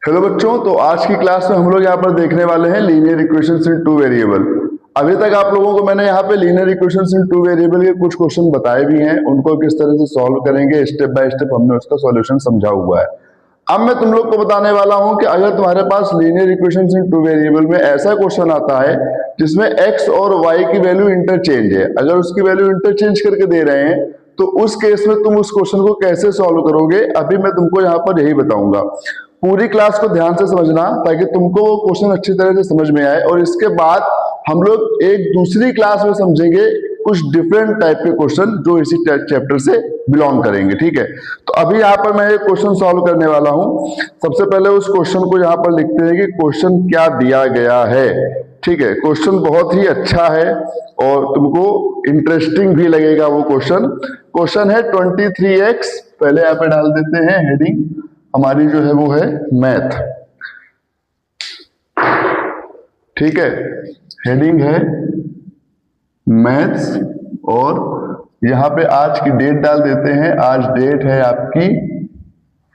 Hello बच्चों, तो आज की क्लास में हम लोग यहाँ पर देखने वाले हैं linear equations in two variable. अभी तक आप लोगों को मैंने यहाँ पे linear equations in two variable के कुछ क्वेश्चन बताए भी हैं, उनको किस तरह से सॉल्व करेंगे स्टेप बाय स्टेप हमने उसका सॉल्यूशन समझा हुआ है। अब मैं तुम लोग को बताने वाला हूं कि अगर तुम्हारे पास linear equations in two variable में ऐसा क्वेश्चन आता है जिसमें x और y की वैल्यू इंटरचेंज है, अगर उसकी वैल्यू इंटरचेंज करके दे रहे हैं तो उस केस में तुम उस क्वेश्चन को कैसे सॉल्व करोगे, अभी मैं तुमको यहाँ पर यही बताऊंगा। पूरी क्लास को ध्यान से समझना ताकि तुमको वो क्वेश्चन अच्छी तरह से समझ में आए, और इसके बाद हम लोग एक दूसरी क्लास में समझेंगे कुछ डिफरेंट टाइप के क्वेश्चन जो इसी चैप्टर से बिलोंग करेंगे। ठीक है, तो अभी यहाँ पर मैं एक क्वेश्चन सॉल्व करने वाला हूँ। सबसे पहले उस क्वेश्चन को यहाँ पर लिखते हैं कि क्वेश्चन क्या दिया गया है। ठीक है, क्वेश्चन बहुत ही अच्छा है और तुमको इंटरेस्टिंग भी लगेगा वो क्वेश्चन। क्वेश्चन है 23x, पहले यहाँ पे डाल देते हैं हेडिंग हमारी जो है वो है मैथ। ठीक है, हेडिंग है मैथ्स और यहां पे आज की डेट डाल देते हैं। आज डेट है आपकी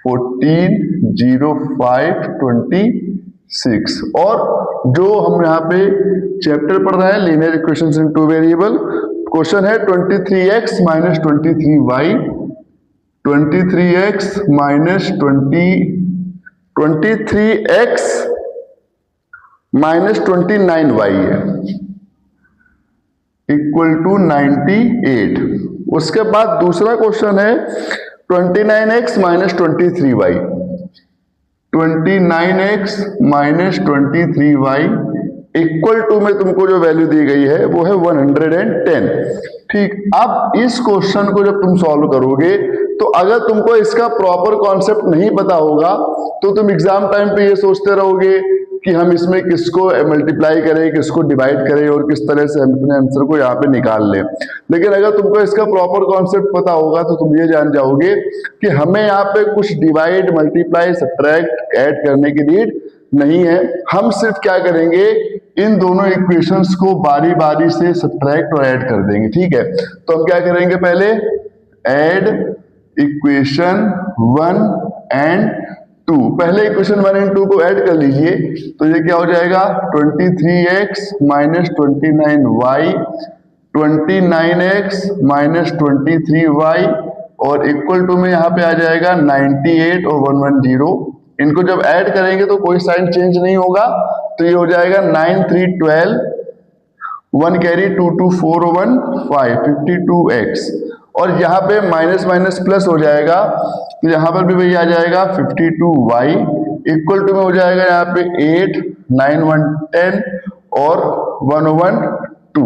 14/05/26 और जो हम यहाँ पे चैप्टर पढ़ रहे हैं linear equations in two variable, question है 23x minus 23y, 23x minus 23x minus 29y है इक्वल टू 98। उसके बाद दूसरा क्वेश्चन है 29x minus 23y, 29x minus 23y equal to में तुमको जो वैल्यू दी गई है वो है 110। ठीक, अब इस क्वेश्चन को जब तुम सॉल्व करोगे तो अगर तुमको इसका प्रॉपर कॉन्सेप्ट नहीं पता होगा तो तुम एग्जाम टाइम पे ये सोचते रहोगे कि हम इसमें किसको मल्टीप्लाई करें, किसको डिवाइड करें और किस तरह से हम अपने आंसर को यहाँ पे निकाल लें। लेकिन अगर तुमको इसका प्रॉपर कॉन्सेप्ट पता होगा तो तुम ये जान जाओगे कि हमें यहाँ पे कुछ डिवाइड, मल्टीप्लाई, सब्ट्रैक्ट, ऐड करने की नीड नहीं है। हम सिर्फ क्या करेंगे, इन दोनों इक्वेशंस को बारी बारी से सब्ट्रैक्ट और ऐड कर देंगे। ठीक है, तो हम क्या करेंगे, पहले ऐड इक्वेशन 1 एंड 2, पहले इक्वेशन 1 एंड 2 को ऐड कर लीजिए तो ये क्या हो जाएगा 23x minus 29y, 29x minus 23y और इक्वल टू में यहाँ पे आ जाएगा 98 और 110। इनको जब ऐड करेंगे तो कोई साइन चेंज नहीं होगा, तो ये हो जाएगा 9 3 12, 1 कैरी 2 2 4 1 5 52x और यहाँ पे माइनस माइनस प्लस हो जाएगा तो यहाँ पर भी वही आ जाएगा 52y इक्वल टू में हो जाएगा यहाँ पे 8 9 1 10 और 1 1 2।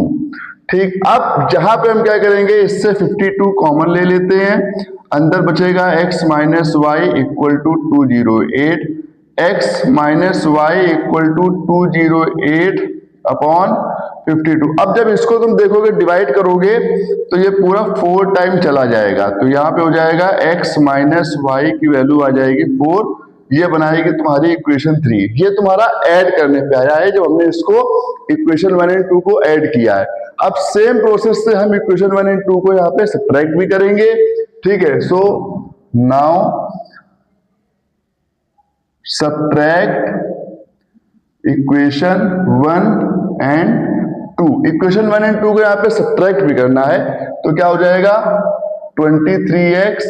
ठीक, अब जहां पे हम क्या करेंगे, इससे 52 कॉमन ले लेते हैं, अंदर बचेगा x minus y equal to 208, x minus y equal to 208 upon 52। अब जब इसको तुम देखोगे डिवाइड करोगे तो ये पूरा 4 टाइम चला जाएगा, तो यहाँ पे हो जाएगा x माइनस वाई की वैल्यू आ जाएगी 4, ये बनाएगी तुम्हारी इक्वेशन 3। ये तुम्हारा ऐड करने पे आया है जब हमने इसको इक्वेशन 1 एंड 2 को ऐड किया है। अब सेम प्रोसेस से हम इक्वेशन 1 एंड 2 को यहाँ पे सब्ट्रैक्ट भी करेंगे। ठीक है, so now subtract equation 1 and 2, equation 1 and 2 को यहाँ पे सब्ट्रैक्ट भी करना है तो क्या हो जाएगा 23x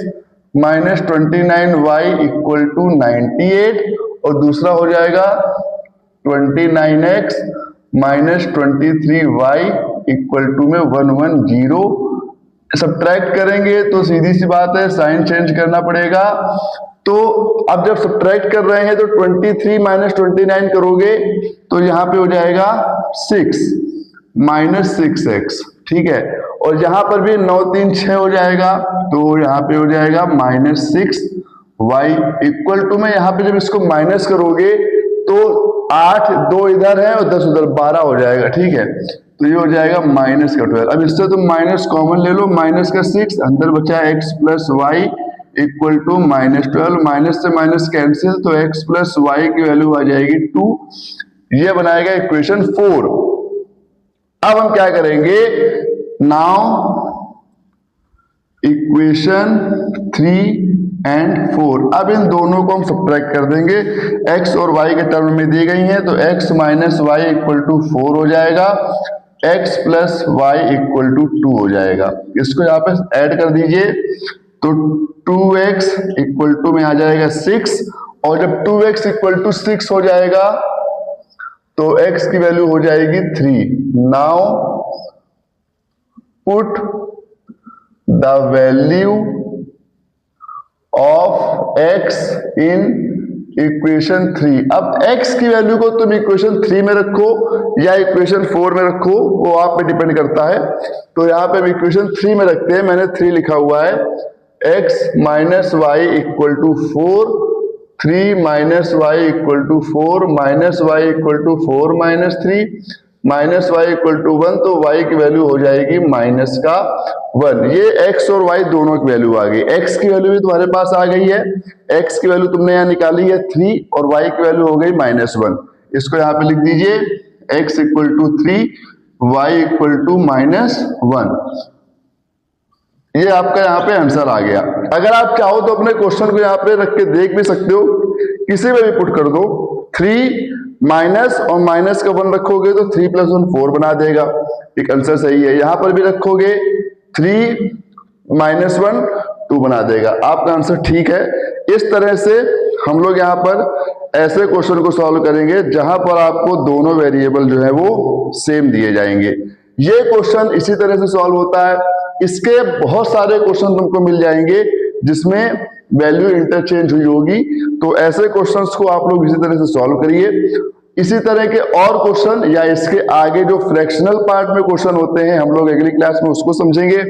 minus 29y equal to 98 और दूसरा हो जाएगा 29x minus 23y equal to में 110। सब्ट्रैक्ट करेंगे तो सीधी सी बात है साइन चेंज करना पड़ेगा। तो अब जब सब्ट्रैक्ट कर रहे हैं तो 23 माइनस 29 करोगे तो यहाँ पे हो जाएगा 6 माइनस 6x। ठीक है, और यहां पर भी 9 3 6 हो जाएगा तो यहाँ पे हो जाएगा माइनस 6y इक्वल टू में यहाँ पे जब इसको माइनस करोगे तो 8 2 इधर है और 10 उधर 12 हो जाएगा। ठीक है, तो ये हो जाएगा माइनस का 12। अब इससे तुम माइनस कॉमन ले लो, माइनस का 6, अंदर बचा x plus y equal to minus 12, minus से माइनस कैंसिल तो x प्लस वाई की वैल्यू आ जाएगी 2, ये बनाएगा इक्वेशन 4। अब हम क्या करेंगे, नाउ इक्वेशन 3 एंड 4। अब इन दोनों को हम सब्ट्रैक्ट कर देंगे, x और y के टर्म में दी गई हैं, तो x minus y equal to 4 हो जाएगा, x plus y equal to 2 हो जाएगा। इसको यहाँ पे ऐड कर दीजिए, तो 2x इक्वल टू में आ जाएगा 6, और जब 2x इक्वल टू 6 हो जाएगा तो x की वैल्यू हो जाएगी 3। Now put the value of x in equation 3। अब x की वैल्यू को तुम इक्वेशन 3 में रखो या इक्वेशन 4 में रखो, वो आप पे डिपेंड करता है। तो यहाँ पे हम इक्वेशन 3 में रखते हैं, मैंने 3 लिखा हुआ है, x minus y equal to 4, 3 minus y equal to 4, minus y equal to 4 minus 3, minus y equal to 1, तो y की वैल्यू हो जाएगी माइनस का 1। ये x और y दोनों की वैल्यू आ गई। x की वैल्यू भी तुम्हारे पास आ गई है, x की वैल्यू तुमने यहाँ निकाली है 3, और y की वैल्यू हो गई -1। इसको यहाँ पे लिख दीजिए, x equal to 3, y equal to -1। ये आपका यहाँ पे आंसर आ गया। अगर आप चाहो तो अपने क्वेश्चन को यहाँ पे रख के देख भी सकते हो, किसी में भी पुट कर दो। 3 माइनस और माइनस का 1 रखोगे तो 3 प्लस 1 4 बना देगा, एक आंसर सही है। यहां पर भी रखोगे 3 माइनस 1 2 बना देगा, आपका आंसर ठीक है। इस तरह से हम लोग यहाँ पर ऐसे क्वेश्चन को सॉल्व करेंगे जहां पर आपको दोनों वेरिएबल जो है वो सेम दिए जाएंगे। ये क्वेश्चन इसी तरह से सॉल्व होता है। इसके बहुत सारे क्वेश्चन तुमको मिल जाएंगे जिसमें वैल्यू इंटरचेंज हुई होगी, तो ऐसे क्वेश्चंस को आप लोग इसी तरह से सॉल्व करिए। इसी तरह के और क्वेश्चन या इसके आगे जो फ्रैक्शनल पार्ट में क्वेश्चन होते हैं, हम लोग अगली क्लास में उसको समझेंगे।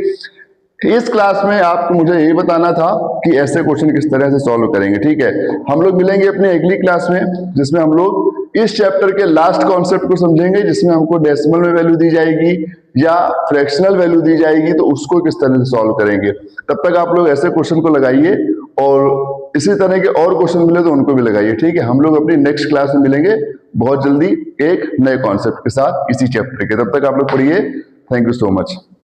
इस क्लास में आपको मुझे यही बताना था कि ऐसे क्वेश्चन किस तरह से सॉल्व करेंगे, ठीक है। हम लोग मिलेंगे अपनी अगली क्लास में, जिसमें हम लोग इस चैप्टर के लास्ट कॉन्सेप्ट को समझेंगे, जिसमें हमको डेसिमल में वैल्यू दी जाएगी या फ्रैक्शनल वैल्यू दी जाएगी, तो उसको किस तरह से सॉल्व करेंगे। तब तक आप लोग ऐसे क्वेश्चन को लगाइए, और इसी तरह के और क्वेश्चन मिले तो उनको भी लगाइए, ठीक है। हम लोग अपनी नेक्स्ट क्लास में मिलेंगे बहुत जल्दी एक नए कॉन्सेप्ट के साथ इसी चैप्टर के। तब तक आप लोग पढ़िए। Thank you so much.